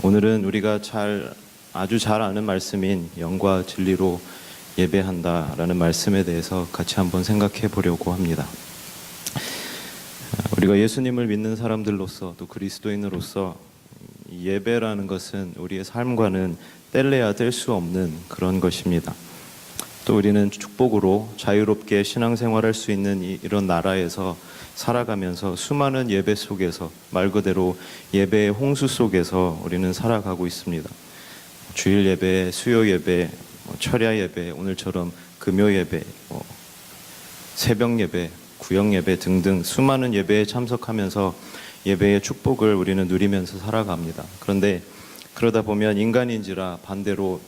오늘은 우리가 아주 잘 아는 말씀인 영과 진리로 예배한다라는 말씀에 대해서 같이 한번 생각해 보려고 합니다. 우리가 예수님을 믿는 사람들로서 또 그리스도인으로서 예배라는 것은 우리의 삶과는 뗄래야 뗄 수 없는 그런 것입니다. 또 우리는 축복으로 자유롭게 신앙생활할 수 있는 이런 나라에서 살아가면서 수많은 예배 속에서 말 그대로 예배의 홍수 속에서 우리는 살아가고 있습니다. 주일 예배, 수요 예배, 철야 예배, 오늘처럼 금요 예배, 새벽 예배, 구역 예배 등등 수많은 예배에 참석하면서 예배의 축복을 우리는 누리면서 살아갑니다. 그런데 그러다 보면 인간인지라 반대로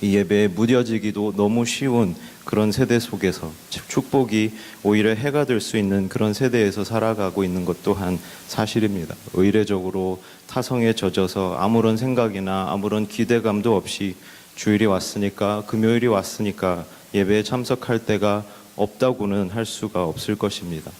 이 예배에 무뎌지기도 너무 쉬운 그런 세대 속에서 축복이 오히려 해가 될 수 있는 그런 세대에서 살아가고 있는 것 또한 사실입니다. 의례적으로 타성에 젖어서 아무런 생각이나 아무런 기대감도 없이 주일이 왔으니까, 금요일이 왔으니까 예배에 참석할 때가 없다고는 할 수가 없을 것입니다.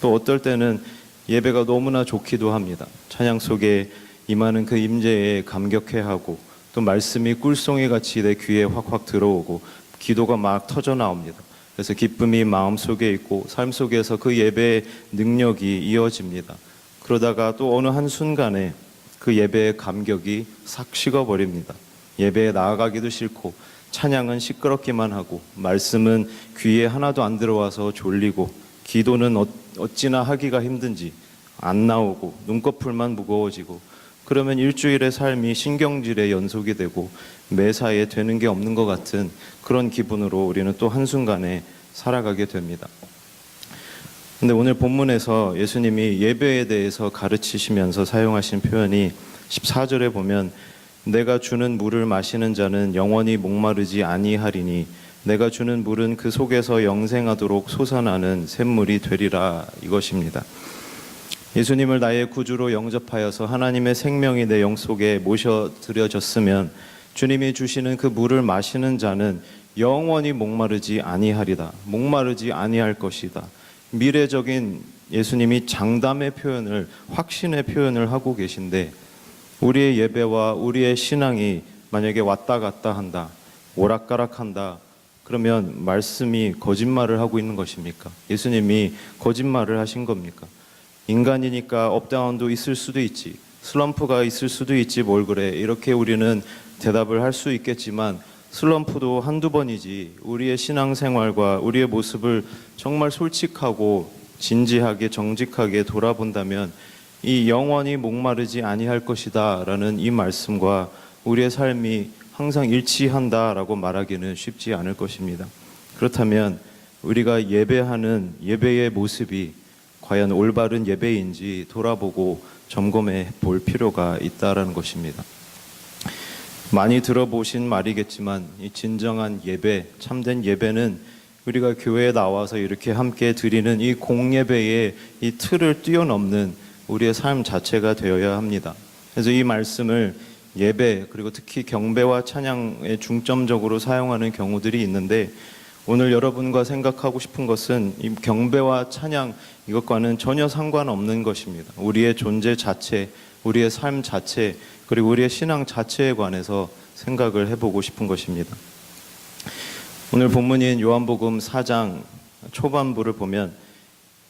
또 어떨 때는 예배가 너무나 좋기도 합니다. 찬양 속에 임하는 그 임재에 감격해하고 또 말씀이 꿀송이 같이 내 귀에 확확 들어오고 기도가 막 터져 나옵니다. 그래서 기쁨이 마음속에 있고 삶 속에서 그 예배의 능력이 이어집니다. 그러다가 또 어느 한순간에 그 예배의 감격이 싹 식어버립니다. 예배에 나아가기도 싫고 찬양은 시끄럽기만 하고 말씀은 귀에 하나도 안 들어와서 졸리고 기도는 어찌나 하기가 힘든지 안 나오고 눈꺼풀만 무거워지고 그러면 일주일의 삶이 신경질의 연속이 되고 매사에 되는 게 없는 것 같은 그런 기분으로 우리는 또 한순간에 살아가게 됩니다. 근데 오늘 본문에서 예수님이 예배에 대해서 가르치시면서 사용하신 표현이 14절에 보면 내가 주는 물을 마시는 자는 영원히 목마르지 아니하리니 내가 주는 물은 그 속에서 영생하도록 솟아나는 샘물이 되리라 이것입니다. 예수님을 나의 구주로 영접하여서 하나님의 생명이 내 영 속에 모셔드려졌으면 주님이 주시는 그 물을 마시는 자는 영원히 목마르지 아니하리다. 목마르지 아니할 것이다. 미래적인 예수님이 장담의 표현을, 확신의 표현을 하고 계신데 우리의 예배와 우리의 신앙이 만약에 왔다 갔다 한다, 오락가락한다, 그러면 말씀이 거짓말을 하고 있는 것입니까? 예수님이 거짓말을 하신 겁니까? 인간이니까 업다운도 있을 수도 있지, 슬럼프가 있을 수도 있지 뭘 그래, 이렇게 우리는 대답을 할 수 있겠지만 슬럼프도 한두 번이지 우리의 신앙생활과 우리의 모습을 정말 솔직하고 진지하게 정직하게 돌아본다면 이 영원히 목마르지 아니할 것이다 라는 이 말씀과 우리의 삶이 항상 일치한다라고 말하기는 쉽지 않을 것입니다. 그렇다면 우리가 예배하는 예배의 모습이 과연 올바른 예배인지 돌아보고 점검해 볼 필요가 있다라는 것입니다. 많이 들어보신 말이겠지만 이 진정한 예배, 참된 예배는 우리가 교회에 나와서 이렇게 함께 드리는 이 공예배의 이 틀을 뛰어넘는 우리의 삶 자체가 되어야 합니다. 그래서 이 말씀을 예배 그리고 특히 경배와 찬양에 중점적으로 사용하는 경우들이 있는데 오늘 여러분과 생각하고 싶은 것은 이 경배와 찬양 이것과는 전혀 상관없는 것입니다. 우리의 존재 자체, 우리의 삶 자체, 그리고 우리의 신앙 자체에 관해서 생각을 해보고 싶은 것입니다. 오늘 본문인 요한복음 4장 초반부를 보면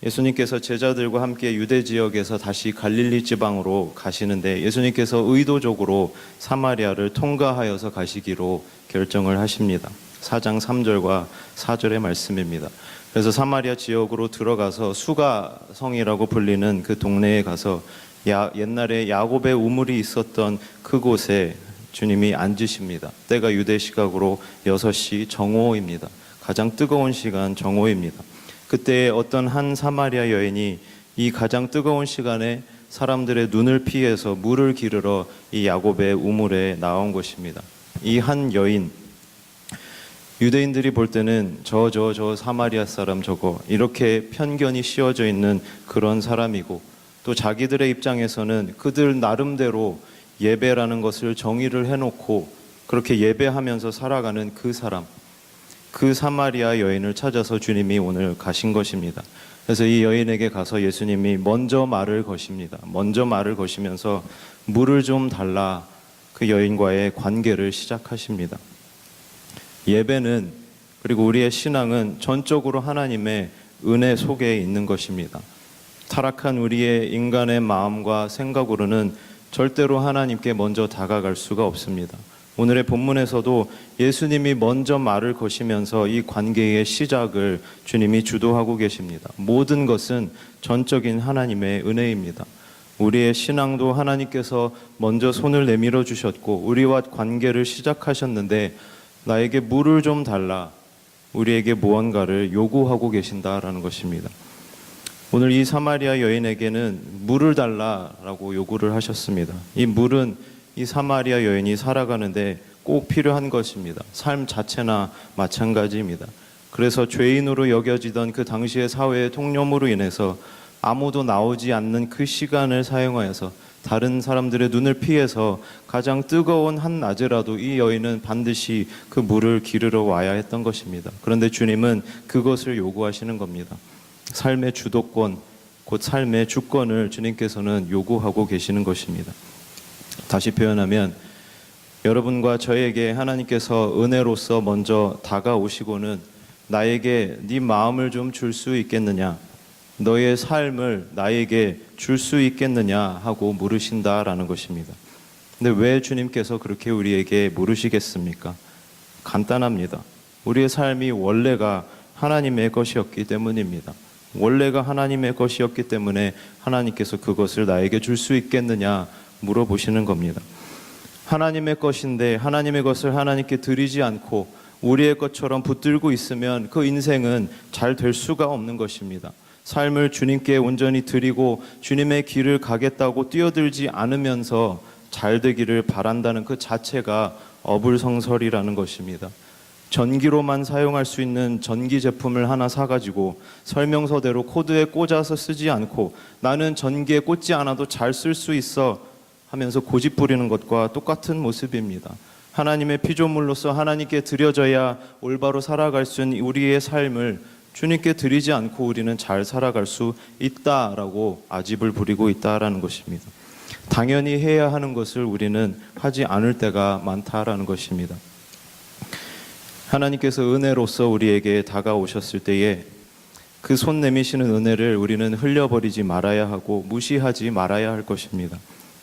예수님께서 제자들과 함께 유대 지역에서 다시 갈릴리 지방으로 가시는데 예수님께서 의도적으로 사마리아를 통과하여서 가시기로 결정을 하십니다. 4장 3절과 4절의 말씀입니다. 그래서 사마리아 지역으로 들어가서 수가성이라고 불리는 그 동네에 가서 옛날에 야곱의 우물이 있었던 그곳에 주님이 앉으십니다. 때가 유대 시각으로 6시 정오입니다. 가장 뜨거운 시간 정오입니다. 그때 어떤 한 사마리아 여인이 이 가장 뜨거운 시간에 사람들의 눈을 피해서 물을 기르러 이 야곱의 우물에 나온 것입니다. 이 한 여인, 유대인들이 볼 때는 저 사마리아 사람 저거 이렇게 편견이 씌워져 있는 그런 사람이고 또 자기들의 입장에서는 그들 나름대로 예배라는 것을 정의를 해놓고 그렇게 예배하면서 살아가는 그 사람, 그 사마리아 여인을 찾아서 주님이 오늘 가신 것입니다. 그래서 이 여인에게 가서 예수님이 먼저 말을 거십니다. 먼저 말을 거시면서 물을 좀 달라, 그 여인과의 관계를 시작하십니다. 예배는, 그리고 우리의 신앙은 전적으로 하나님의 은혜 속에 있는 것입니다. 타락한 우리의 인간의 마음과 생각으로는 절대로 하나님께 먼저 다가갈 수가 없습니다. 오늘의 본문에서도 예수님이 먼저 말을 거시면서 이 관계의 시작을 주님이 주도하고 계십니다. 모든 것은 전적인 하나님의 은혜입니다. 우리의 신앙도 하나님께서 먼저 손을 내밀어 주셨고 우리와 관계를 시작하셨는데, 나에게 물을 좀 달라, 우리에게 무언가를 요구하고 계신다라는 것입니다. 오늘 이 사마리아 여인에게는 물을 달라라고 요구를 하셨습니다. 이 물은 이 사마리아 여인이 살아가는데 꼭 필요한 것입니다. 삶 자체나 마찬가지입니다. 그래서 죄인으로 여겨지던 그 당시의 사회의 통념으로 인해서 아무도 나오지 않는 그 시간을 사용하여서 다른 사람들의 눈을 피해서 가장 뜨거운 한낮에라도 이 여인은 반드시 그 물을 기르러 와야 했던 것입니다. 그런데 주님은 그것을 요구하시는 겁니다. 삶의 주도권, 곧 삶의 주권을 주님께서는 요구하고 계시는 것입니다. 다시 표현하면, 여러분과 저에게 하나님께서 은혜로서 먼저 다가오시고는 나에게 네 마음을 좀 줄 수 있겠느냐, 너의 삶을 나에게 줄 수 있겠느냐 하고 물으신다라는 것입니다. 근데 왜 주님께서 그렇게 우리에게 물으시겠습니까? 간단합니다. 우리의 삶이 원래가 하나님의 것이었기 때문입니다. 원래가 하나님의 것이었기 때문에 하나님께서 그것을 나에게 줄 수 있겠느냐 물어보시는 겁니다. 하나님의 것인데 하나님의 것을 하나님께 드리지 않고 우리의 것처럼 붙들고 있으면 그 인생은 잘 될 수가 없는 것입니다. 삶을 주님께 온전히 드리고 주님의 길을 가겠다고 뛰어들지 않으면서 잘 되기를 바란다는 그 자체가 어불성설이라는 것입니다. 전기로만 사용할 수 있는 전기 제품을 하나 사가지고 설명서대로 코드에 꽂아서 쓰지 않고 나는 전기에 꽂지 않아도 잘 쓸 수 있어 하면서 고집 부리는 것과 똑같은 모습입니다. 하나님의 피조물로서 하나님께 드려져야 올바로 살아갈 수 있는 우리의 삶을 주님께 드리지 않고 우리는 잘 살아갈 수 있다라고 아집을 부리고 있다라는 것입니다. 당연히 해야 하는 것을 우리는 하지 않을 때가 많다라는 것입니다. 하나님께서 은혜로서 우리에게 다가오셨을 때에 그 손 내미시는 은혜를 우리는 흘려버리지 말아야 하고 무시하지 말아야 할 것입니다.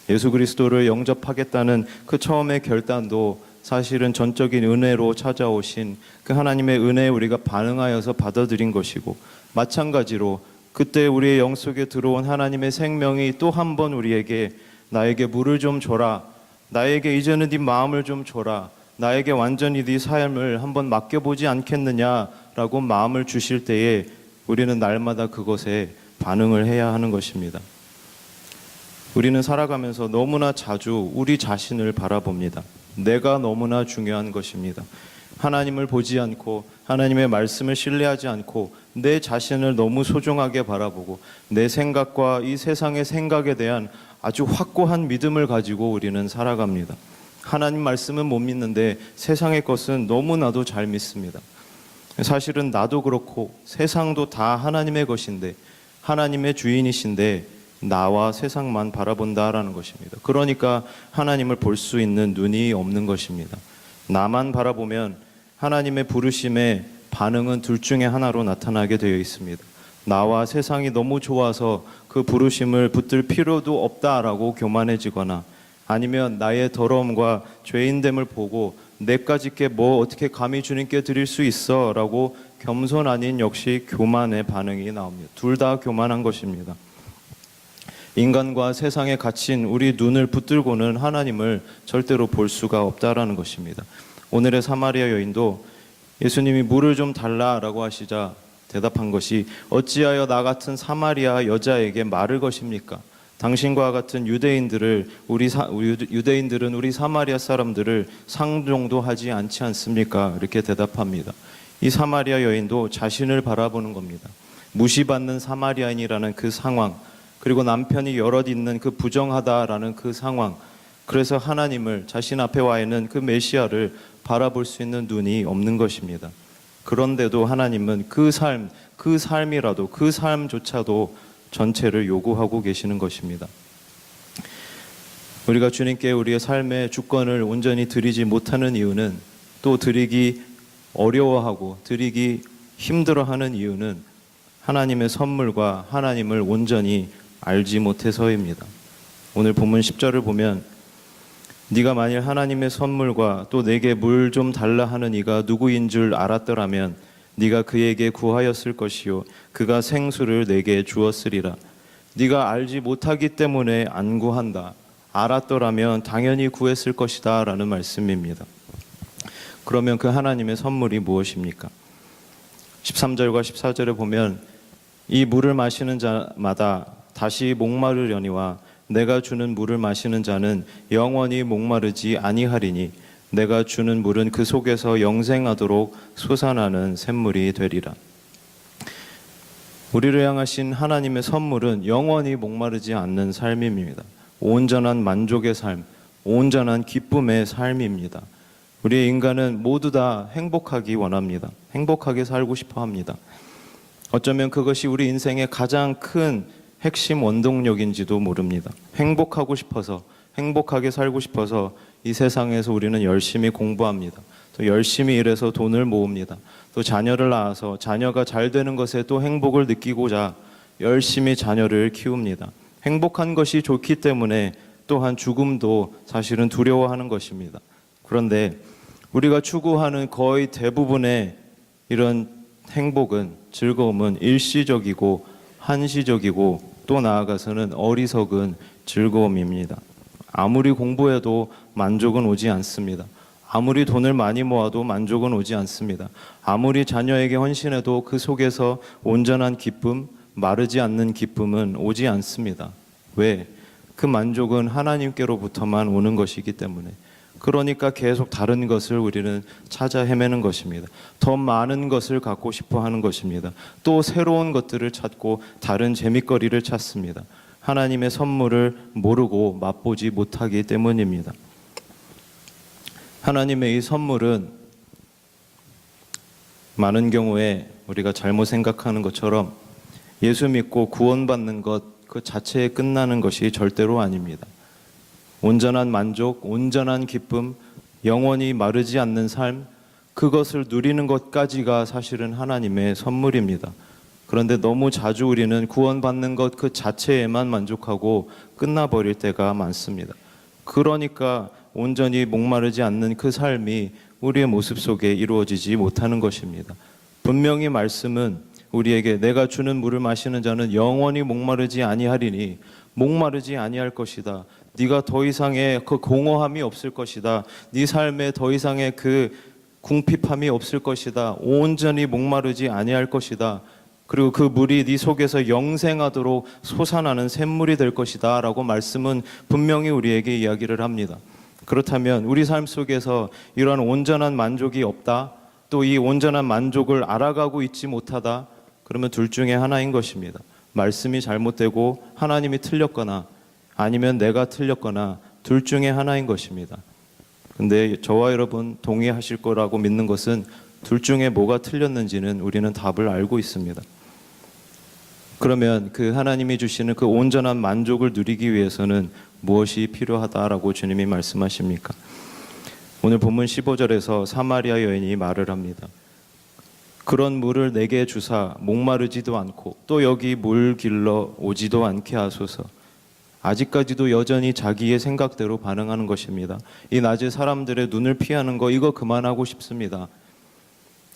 예수 그리스도를 영접하겠다는 그 처음의 결단도 사실은 전적인 은혜로 찾아오신 그 하나님의 은혜에 우리가 반응하여서 받아들인 것이고, 마찬가지로 그때 우리의 영속에 들어온 하나님의 생명이 또 한 번 우리에게 나에게 물을 좀 줘라, 나에게 이제는 네 마음을 좀 줘라, 나에게 완전히 네 삶을 한번 맡겨보지 않겠느냐라고 마음을 주실 때에 우리는 날마다 그것에 반응을 해야 하는 것입니다. 우리는 살아가면서 너무나 자주 우리 자신을 바라봅니다. 내가 너무나 중요한 것입니다. 하나님을 보지 않고 하나님의 말씀을 신뢰하지 않고 내 자신을 너무 소중하게 바라보고 내 생각과 이 세상의 생각에 대한 아주 확고한 믿음을 가지고 우리는 살아갑니다. 하나님 말씀은 못 믿는데 세상의 것은 너무나도 잘 믿습니다. 사실은 나도 그렇고 세상도 다 하나님의 것인데, 하나님의 주인이신데 나와 세상만 바라본다라는 것입니다. 그러니까 하나님을 볼 수 있는 눈이 없는 것입니다. 나만 바라보면 하나님의 부르심의 반응은 둘 중에 하나로 나타나게 되어 있습니다. 나와 세상이 너무 좋아서 그 부르심을 붙들 필요도 없다라고 교만해지거나, 아니면 나의 더러움과 죄인됨을 보고 내까짓 게 뭐 어떻게 감히 주님께 드릴 수 있어 라고 겸손 아닌 역시 교만의 반응이 나옵니다. 둘 다 교만한 것입니다. 인간과 세상에 갇힌 우리 눈을 붙들고는 하나님을 절대로 볼 수가 없다라는 것입니다. 오늘의 사마리아 여인도 예수님이 물을 좀 달라라고 하시자 대답한 것이, 어찌하여 나 같은 사마리아 여자에게 말을 거십니까? 당신과 같은 유대인들은 우리 사마리아 사람들을 상종도 하지 않지 않습니까? 이렇게 대답합니다. 이 사마리아 여인도 자신을 바라보는 겁니다. 무시받는 사마리아인이라는 그 상황, 그리고 남편이 여럿 있는 그 부정하다라는 그 상황, 그래서 하나님을, 자신 앞에 와 있는 그 메시아를 바라볼 수 있는 눈이 없는 것입니다. 그런데도 하나님은 그 삶이라도 그 삶조차도 전체를 요구하고 계시는 것입니다. 우리가 주님께 우리의 삶의 주권을 온전히 드리지 못하는 이유는, 또 드리기 어려워하고 드리기 힘들어하는 이유는 하나님의 선물과 하나님을 온전히 알지 못해서입니다. 오늘 본문 10절을 보면 네가 만일 하나님의 선물과 또 내게 물 좀 달라 하는 이가 누구인 줄 알았더라면 네가 그에게 구하였을 것이요 그가 생수를 내게 주었으리라. 네가 알지 못하기 때문에 안 구한다. 알았더라면 당연히 구했을 것이다 라는 말씀입니다. 그러면 그 하나님의 선물이 무엇입니까? 13절과 14절에 보면 이 물을 마시는 자마다 다시 목마르려니와 내가 주는 물을 마시는 자는 영원히 목마르지 아니하리니 내가 주는 물은 그 속에서 영생하도록 솟아나는 샘물이 되리라. 우리를 향하신 하나님의 선물은 영원히 목마르지 않는 삶입니다. 온전한 만족의 삶, 온전한 기쁨의 삶입니다. 우리 인간은 모두 다 행복하기 원합니다. 행복하게 살고 싶어 합니다. 어쩌면 그것이 우리 인생의 가장 큰 핵심 원동력인지도 모릅니다. 행복하고 싶어서, 행복하게 살고 싶어서 이 세상에서 우리는 열심히 공부합니다. 또 열심히 일해서 돈을 모읍니다. 또 자녀를 낳아서 자녀가 잘 되는 것에 또 행복을 느끼고자 열심히 자녀를 키웁니다. 행복한 것이 좋기 때문에 또한 죽음도 사실은 두려워하는 것입니다. 그런데 우리가 추구하는 거의 대부분의 이런 행복은, 즐거움은 일시적이고 한시적이고 또 나아가서는 어리석은 즐거움입니다. 아무리 공부해도 만족은 오지 않습니다. 아무리 돈을 많이 모아도 만족은 오지 않습니다. 아무리 자녀에게 헌신해도 그 속에서 온전한 기쁨, 마르지 않는 기쁨은 오지 않습니다. 왜? 그 만족은 하나님께로부터만 오는 것이기 때문에. 그러니까 계속 다른 것을 우리는 찾아 헤매는 것입니다. 더 많은 것을 갖고 싶어 하는 것입니다. 또 새로운 것들을 찾고 다른 재미거리를 찾습니다. 하나님의 선물을 모르고 맛보지 못하기 때문입니다. 하나님의 이 선물은 많은 경우에 우리가 잘못 생각하는 것처럼 예수 믿고 구원받는 것 그 자체에 끝나는 것이 절대로 아닙니다. 온전한 만족, 온전한 기쁨, 영원히 마르지 않는 삶, 그것을 누리는 것까지가 사실은 하나님의 선물입니다. 그런데 너무 자주 우리는 구원받는 것 그 자체에만 만족하고 끝나버릴 때가 많습니다. 그러니까 온전히 목마르지 않는 그 삶이 우리의 모습 속에 이루어지지 못하는 것입니다. 분명히 말씀은 우리에게 내가 주는 물을 마시는 자는 영원히 목마르지 아니하리니 목마르지 아니할 것이다. 네가 더 이상의 그 공허함이 없을 것이다. 네 삶에 더 이상의 그 궁핍함이 없을 것이다. 온전히 목마르지 아니할 것이다. 그리고 그 물이 네 속에서 영생하도록 솟아나는 샘물이 될 것이다 라고 말씀은 분명히 우리에게 이야기를 합니다. 그렇다면 우리 삶 속에서 이러한 온전한 만족이 없다, 또 이 온전한 만족을 알아가고 있지 못하다, 그러면 둘 중에 하나인 것입니다. 말씀이 잘못되고 하나님이 틀렸거나 아니면 내가 틀렸거나 둘 중에 하나인 것입니다. 근데 저와 여러분 동의하실 거라고 믿는 것은 둘 중에 뭐가 틀렸는지는 우리는 답을 알고 있습니다. 그러면 그 하나님이 주시는 그 온전한 만족을 누리기 위해서는 무엇이 필요하다라고 주님이 말씀하십니까? 오늘 본문 15절에서 사마리아 여인이 말을 합니다. 그런 물을 내게 주사 목마르지도 않고 또 여기 물 길러 오지도 않게 하소서. 아직까지도 여전히 자기의 생각대로 반응하는 것입니다. 이 낮에 사람들의 눈을 피하는 거 이거 그만하고 싶습니다.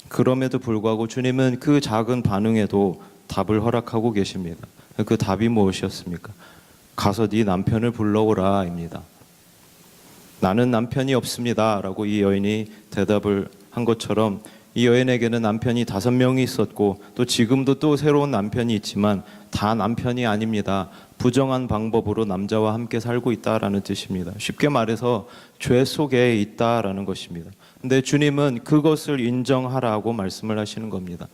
그럼에도 불구하고 주님은 그 작은 반응에도 답을 허락하고 계십니다. 그 답이 무엇이었습니까? 가서 네 남편을 불러오라입니다. 나는 남편이 없습니다 라고 이 여인이 대답을 한 것처럼 이 여인에게는 남편이 5명이 있었고 또 지금도 또 새로운 남편이 있지만 다 남편이 아닙니다. 부정한 방법으로 남자와 함께 살고 있다라는 뜻입니다. 쉽게 말해서 죄 속에 있다라는 것입니다. 근데 주님은 그것을 인정하라고 말씀을 하시는 겁니다.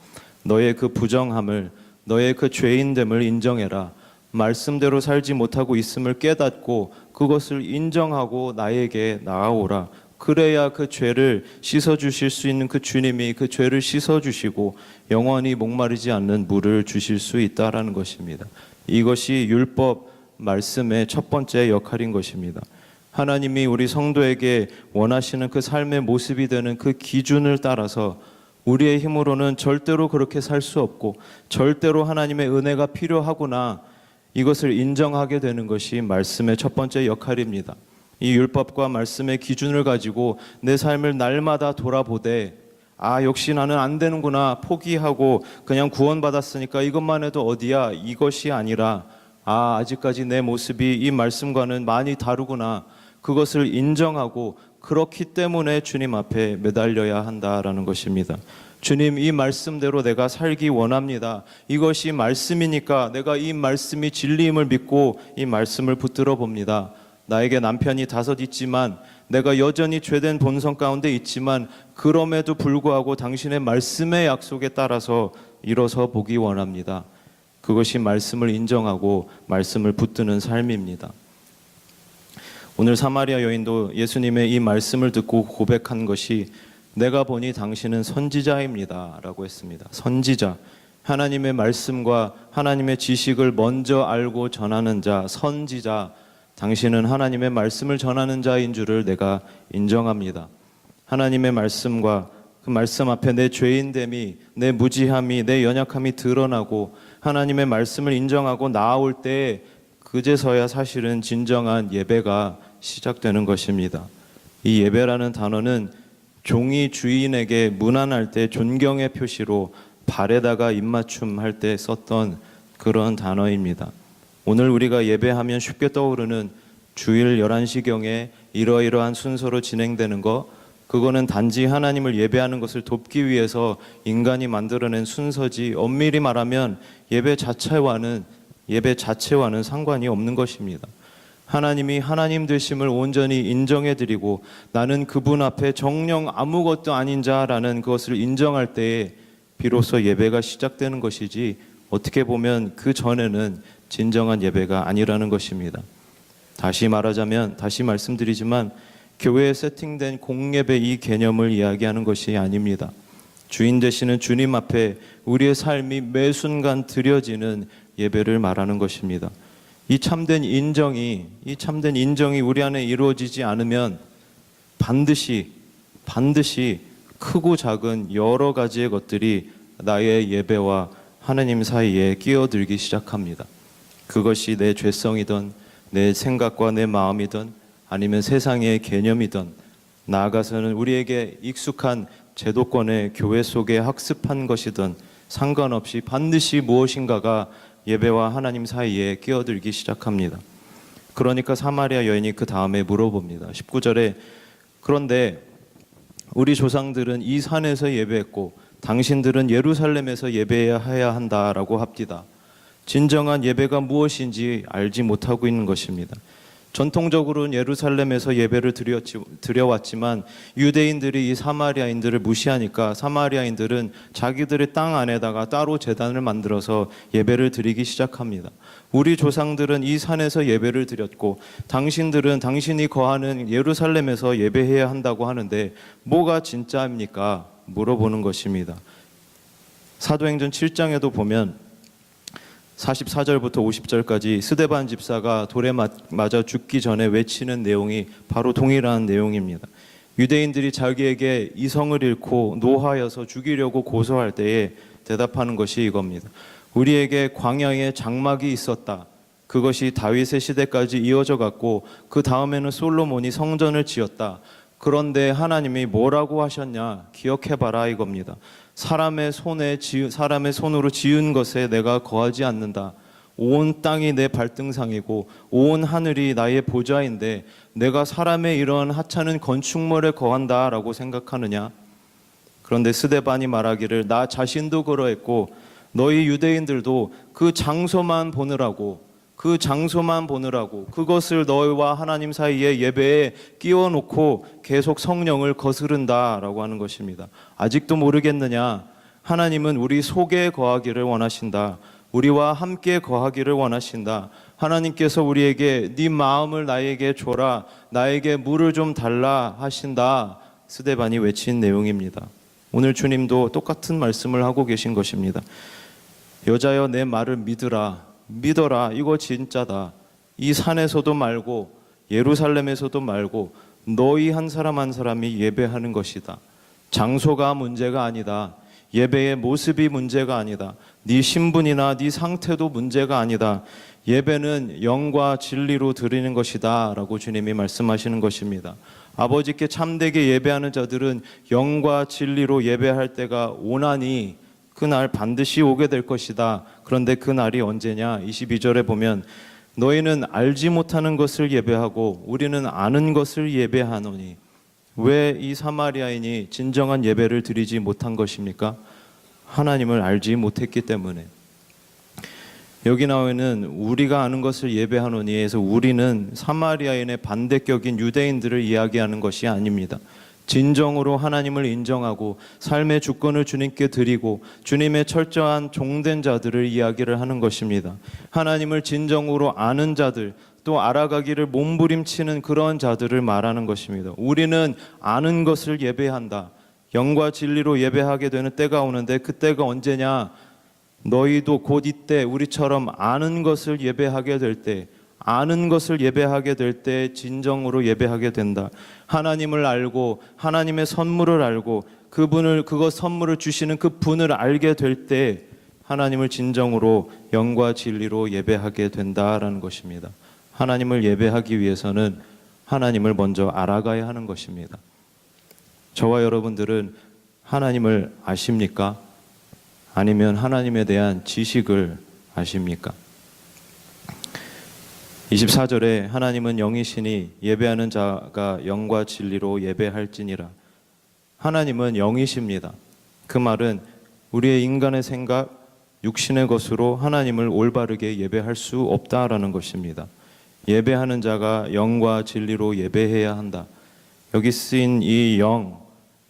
너의 그 부정함을, 너의 그 죄인됨을 인정해라. 말씀대로 살지 못하고 있음을 깨닫고 그것을 인정하고 나에게 나아오라. 그래야 그 죄를 씻어주실 수 있는 그 주님이 그 죄를 씻어주시고 영원히 목마르지 않는 물을 주실 수 있다라는 것입니다. 이것이 율법 말씀의 첫 번째 역할인 것입니다. 하나님이 우리 성도에게 원하시는 그 삶의 모습이 되는 그 기준을 따라서 우리의 힘으로는 절대로 그렇게 살 수 없고 절대로 하나님의 은혜가 필요하구나, 이것을 인정하게 되는 것이 말씀의 첫 번째 역할입니다. 이 율법과 말씀의 기준을 가지고 내 삶을 날마다 돌아보되 역시 나는 안 되는구나 포기하고 그냥 구원받았으니까 이것만 해도 어디야, 이것이 아니라 아직까지 내 모습이 이 말씀과는 많이 다르구나, 그것을 인정하고 그렇기 때문에 주님 앞에 매달려야 한다라는 것입니다. 주님, 이 말씀대로 내가 살기 원합니다. 이것이 말씀이니까 내가 이 말씀이 진리임을 믿고 이 말씀을 붙들어 봅니다. 나에게 남편이 5 있지만 내가 여전히 죄된 본성 가운데 있지만 그럼에도 불구하고 당신의 말씀의 약속에 따라서 일어서 보기 원합니다. 그것이 말씀을 인정하고 말씀을 붙드는 삶입니다. 오늘 사마리아 여인도 예수님의 이 말씀을 듣고 고백한 것이 내가 보니 당신은 선지자입니다 라고 했습니다. 선지자, 하나님의 말씀과 하나님의 지식을 먼저 알고 전하는 자, 선지자, 당신은 하나님의 말씀을 전하는 자인 줄을 내가 인정합니다. 하나님의 말씀과 그 말씀 앞에 내 죄인됨이, 내 무지함이, 내 연약함이 드러나고 하나님의 말씀을 인정하고 나아올 때 그제서야 사실은 진정한 예배가 시작되는 것입니다. 이 예배라는 단어는 종이 주인에게 문안할 때 존경의 표시로 발에다가 입맞춤 할 때 썼던 그런 단어입니다. 오늘 우리가 예배하면 쉽게 떠오르는 주일 11시경에 이러이러한 순서로 진행되는 거, 그거는 단지 하나님을 예배하는 것을 돕기 위해서 인간이 만들어낸 순서지 엄밀히 말하면 예배 자체와는 상관이 없는 것입니다. 하나님이 하나님 되심을 온전히 인정해드리고 나는 그분 앞에 정녕 아무것도 아닌 자라는 것을 인정할 때에 비로소 예배가 시작되는 것이지, 어떻게 보면 그 전에는 진정한 예배가 아니라는 것입니다. 다시 말씀드리지만 교회에 세팅된 공예배 이 개념을 이야기하는 것이 아닙니다. 주인 되시는 주님 앞에 우리의 삶이 매 순간 드려지는 예배를 말하는 것입니다. 이 참된 인정이 우리 안에 이루어지지 않으면 반드시 크고 작은 여러 가지의 것들이 나의 예배와 하나님 사이에 끼어들기 시작합니다. 그것이 내 죄성이든 내 생각과 내 마음이든 아니면 세상의 개념이든 나아가서는 우리에게 익숙한 제도권의 교회 속에 학습한 것이든 상관없이 반드시 무엇인가가 예배와 하나님 사이에 끼어들기 시작합니다. 그러니까 사마리아 여인이 그 다음에 물어봅니다. 19절에 그런데 우리 조상들은 이 산에서 예배했고 당신들은 예루살렘에서 예배해야 한다라고 합디다. 진정한 예배가 무엇인지 알지 못하고 있는 것입니다. 전통적으로는 예루살렘에서 예배를 드려왔지만 유대인들이 이 사마리아인들을 무시하니까 사마리아인들은 자기들의 땅 안에다가 따로 제단을 만들어서 예배를 드리기 시작합니다. 우리 조상들은 이 산에서 예배를 드렸고 당신들은 당신이 거하는 예루살렘에서 예배해야 한다고 하는데 뭐가 진짜입니까? 물어보는 것입니다. 사도행전 7장에도 보면 44절부터 50절까지 스데반 집사가 돌에 맞아 죽기 전에 외치는 내용이 바로 동일한 내용입니다. 유대인들이 자기에게 이성을 잃고 노하여서 죽이려고 고소할 때에 대답하는 것이 이겁니다. 우리에게 광야에 장막이 있었다. 그것이 다윗의 시대까지 이어져 갔고 그 다음에는 솔로몬이 성전을 지었다. 그런데 하나님이 뭐라고 하셨냐? 기억해봐라 이겁니다. 사람의 손으로 지은 것에 내가 거하지 않는다. 온 땅이 내 발등상이고 온 하늘이 나의 보좌인데 내가 사람의 이러한 하찮은 건축물에 거한다라고 생각하느냐? 그런데 스데반이 말하기를 나 자신도 그러했고 너희 유대인들도 그 장소만 보느라고 그것을 너희와 하나님 사이에 예배에 끼워놓고 계속 성령을 거스른다라고 하는 것입니다. 아직도 모르겠느냐? 하나님은 우리 속에 거하기를 원하신다. 우리와 함께 거하기를 원하신다. 하나님께서 우리에게 네 마음을 나에게 줘라, 나에게 물을 좀 달라 하신다. 스데반이 외친 내용입니다. 오늘 주님도 똑같은 말씀을 하고 계신 것입니다. 여자여 내 말을 믿어라. 이거 진짜다. 이 산에서도 말고 예루살렘에서도 말고 너희 한 사람 한 사람이 예배하는 것이다. 장소가 문제가 아니다. 예배의 모습이 문제가 아니다. 네 신분이나 네 상태도 문제가 아니다. 예배는 영과 진리로 드리는 것이다 라고 주님이 말씀하시는 것입니다. 아버지께 참되게 예배하는 자들은 영과 진리로 예배할 때가 오나니 그날 반드시 오게 될 것이다. 그런데 그 날이 언제냐? 22절에 보면 너희는 알지 못하는 것을 예배하고 우리는 아는 것을 예배하노니. 왜 이 사마리아인이 진정한 예배를 드리지 못한 것입니까? 하나님을 알지 못했기 때문에. 여기 나오는 우리가 아는 것을 예배하노니에서 우리는 사마리아인의 반대격인 유대인들을 이야기하는 것이 아닙니다. 진정으로 하나님을 인정하고 삶의 주권을 주님께 드리고 주님의 철저한 종된 자들을 이야기를 하는 것입니다. 하나님을 진정으로 아는 자들, 또 알아가기를 몸부림치는 그런 자들을 말하는 것입니다. 우리는 아는 것을 예배한다. 영과 진리로 예배하게 되는 때가 오는데 그 때가 언제냐? 너희도 곧 이때 우리처럼 아는 것을 예배하게 될 때, 아는 것을 예배하게 될 때 진정으로 예배하게 된다. 하나님을 알고 하나님의 선물을 알고 그것 선물을 주시는 그 분을 알게 될 때 하나님을 진정으로 영과 진리로 예배하게 된다라는 것입니다. 하나님을 예배하기 위해서는 하나님을 먼저 알아가야 하는 것입니다. 저와 여러분들은 하나님을 아십니까? 아니면 하나님에 대한 지식을 아십니까? 24절에 하나님은 영이시니 예배하는 자가 영과 진리로 예배할지니라. 하나님은 영이십니다. 그 말은 우리의 인간의 생각, 육신의 것으로 하나님을 올바르게 예배할 수 없다라는 것입니다. 예배하는 자가 영과 진리로 예배해야 한다. 여기 쓰인 이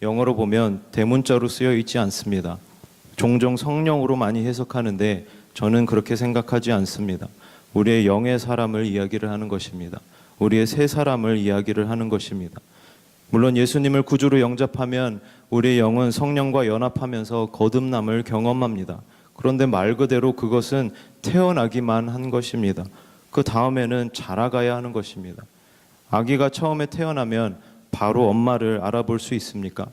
영어로 보면 대문자로 쓰여 있지 않습니다. 종종 성령으로 많이 해석하는데 저는 그렇게 생각하지 않습니다. 우리의 영의 사람을 이야기를 하는 것입니다. 우리의 새 사람을 이야기를 하는 것입니다. 물론 예수님을 구주로 영접하면 우리의 영은 성령과 연합하면서 거듭남을 경험합니다. 그런데 말 그대로 그것은 태어나기만 한 것입니다. 그 다음에는 자라가야 하는 것입니다. 아기가 처음에 태어나면 바로 엄마를 알아볼 수 있습니까?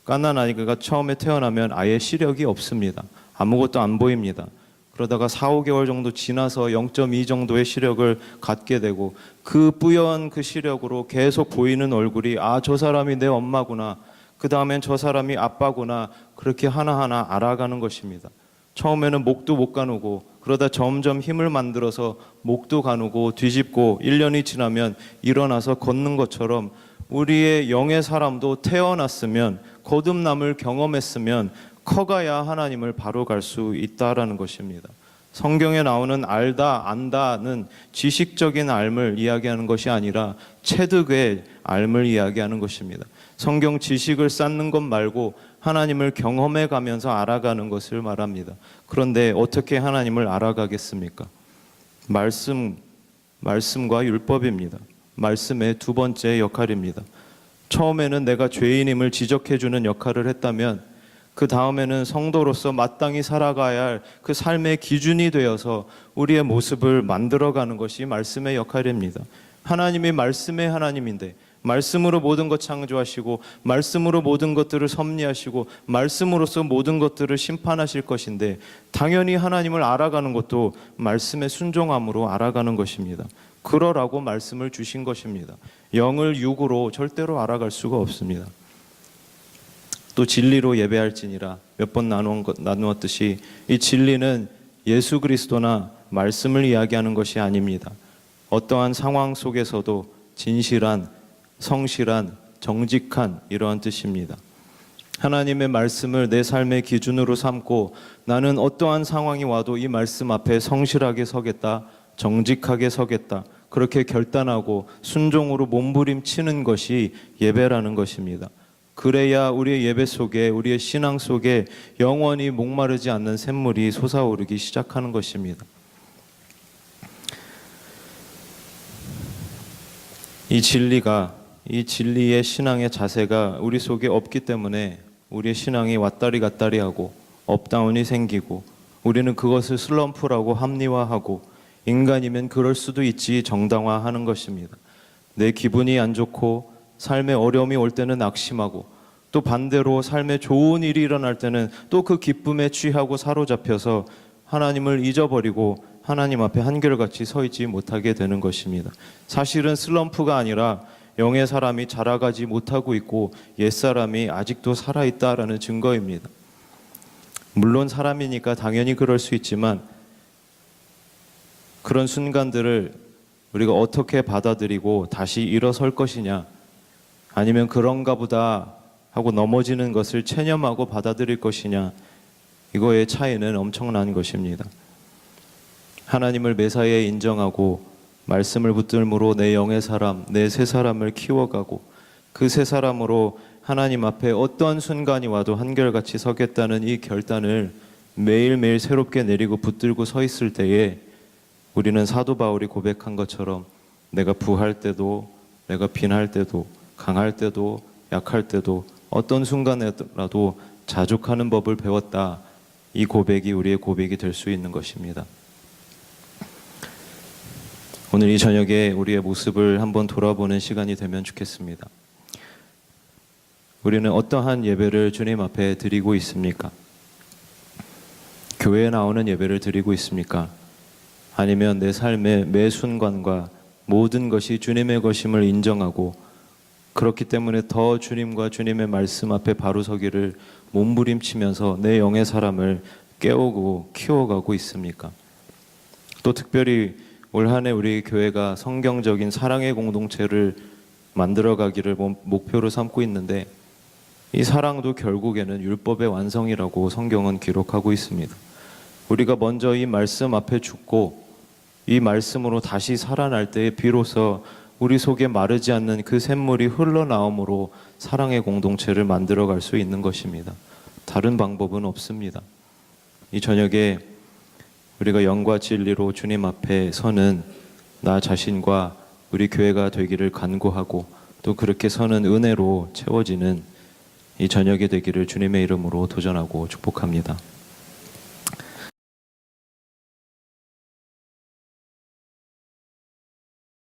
갓난 아이가 처음에 태어나면 아예 시력이 없습니다. 아무것도 안 보입니다. 그러다가 4, 5개월 정도 지나서 0.2 정도의 시력을 갖게 되고 그 뿌연 그 시력으로 계속 보이는 얼굴이 저 사람이 내 엄마구나. 그 다음엔 저 사람이 아빠구나. 그렇게 하나하나 알아가는 것입니다. 처음에는 목도 못 가누고 그러다 점점 힘을 만들어서 목도 가누고 뒤집고 1년이 지나면 일어나서 걷는 것처럼 우리의 영의 사람도 태어났으면 거듭남을 경험했으면 커가야 하나님을 바로 갈 수 있다라는 것입니다. 성경에 나오는 알다, 안다는 지식적인 알을 이야기하는 것이 아니라 체득의 알을 이야기하는 것입니다. 성경 지식을 쌓는 것 말고 하나님을 경험해 가면서 알아가는 것을 말합니다. 그런데 어떻게 하나님을 알아가겠습니까? 말씀과 율법입니다. 말씀의 두 번째 역할입니다. 처음에는 내가 죄인임을 지적해주는 역할을 했다면 그 다음에는 성도로서 마땅히 살아가야 할 그 삶의 기준이 되어서 우리의 모습을 만들어가는 것이 말씀의 역할입니다. 하나님이 말씀의 하나님인데 말씀으로 모든 것 창조하시고 말씀으로 모든 것들을 섭리하시고 말씀으로서 모든 것들을 심판하실 것인데 당연히 하나님을 알아가는 것도 말씀의 순종함으로 알아가는 것입니다. 그러라고 말씀을 주신 것입니다. 영을 육으로 절대로 알아갈 수가 없습니다. 또 진리로 예배할지니라 몇 번 나누었듯이 이 진리는 예수 그리스도나 말씀을 이야기하는 것이 아닙니다. 어떠한 상황 속에서도 진실한, 성실한, 정직한 이러한 뜻입니다. 하나님의 말씀을 내 삶의 기준으로 삼고 나는 어떠한 상황이 와도 이 말씀 앞에 성실하게 서겠다, 정직하게 서겠다, 그렇게 결단하고 순종으로 몸부림치는 것이 예배라는 것입니다. 그래야 우리의 예배 속에, 우리의 신앙 속에 영원히 목마르지 않는 샘물이 솟아오르기 시작하는 것입니다. 이 진리의 신앙의 자세가 우리 속에 없기 때문에 우리의 신앙이 왔다리 갔다리 하고 업다운이 생기고 우리는 그것을 슬럼프라고 합리화하고 인간이면 그럴 수도 있지 정당화하는 것입니다. 내 기분이 안 좋고 삶에 어려움이 올 때는 낙심하고 또 반대로 삶에 좋은 일이 일어날 때는 또 그 기쁨에 취하고 사로잡혀서 하나님을 잊어버리고 하나님 앞에 한결같이 서 있지 못하게 되는 것입니다. 사실은 슬럼프가 아니라 영의 사람이 자라가지 못하고 있고 옛사람이 아직도 살아있다라는 증거입니다. 물론 사람이니까 당연히 그럴 수 있지만 그런 순간들을 우리가 어떻게 받아들이고 다시 일어설 것이냐, 아니면 그런가 보다 하고 넘어지는 것을 체념하고 받아들일 것이냐, 이거의 차이는 엄청난 것입니다. 하나님을 메사야에 인정하고 말씀을 붙들므로 내 영의 사람, 내 새 사람을 키워가고 그 새 사람으로 하나님 앞에 어떤 순간이 와도 한결같이 서겠다는 이 결단을 매일매일 새롭게 내리고 붙들고 서 있을 때에 우리는 사도 바울이 고백한 것처럼 내가 부할 때도, 내가 빈할 때도, 강할 때도, 약할 때도, 어떤 순간에라도 자족하는 법을 배웠다. 이 고백이 우리의 고백이 될 수 있는 것입니다. 오늘 이 저녁에 우리의 모습을 한번 돌아보는 시간이 되면 좋겠습니다. 우리는 어떠한 예배를 주님 앞에 드리고 있습니까? 교회에 나오는 예배를 드리고 있습니까? 아니면 내 삶의 매 순간과 모든 것이 주님의 것임을 인정하고 그렇기 때문에 더 주님과 주님의 말씀 앞에 바로 서기를 몸부림치면서 내 영의 사람을 깨우고 키워가고 있습니까? 또 특별히 올 한 해 우리 교회가 성경적인 사랑의 공동체를 만들어가기를 목표로 삼고 있는데 이 사랑도 결국에는 율법의 완성이라고 성경은 기록하고 있습니다. 우리가 먼저 이 말씀 앞에 죽고 이 말씀으로 다시 살아날 때에 비로소 우리 속에 마르지 않는 그 샘물이 흘러나옴으로 사랑의 공동체를 만들어갈 수 있는 것입니다. 다른 방법은 없습니다. 이 저녁에 우리가 영과 진리로 주님 앞에 서는 나 자신과 우리 교회가 되기를 간구하고 또 그렇게 서는 은혜로 채워지는 이 저녁이 되기를 주님의 이름으로 도전하고 축복합니다.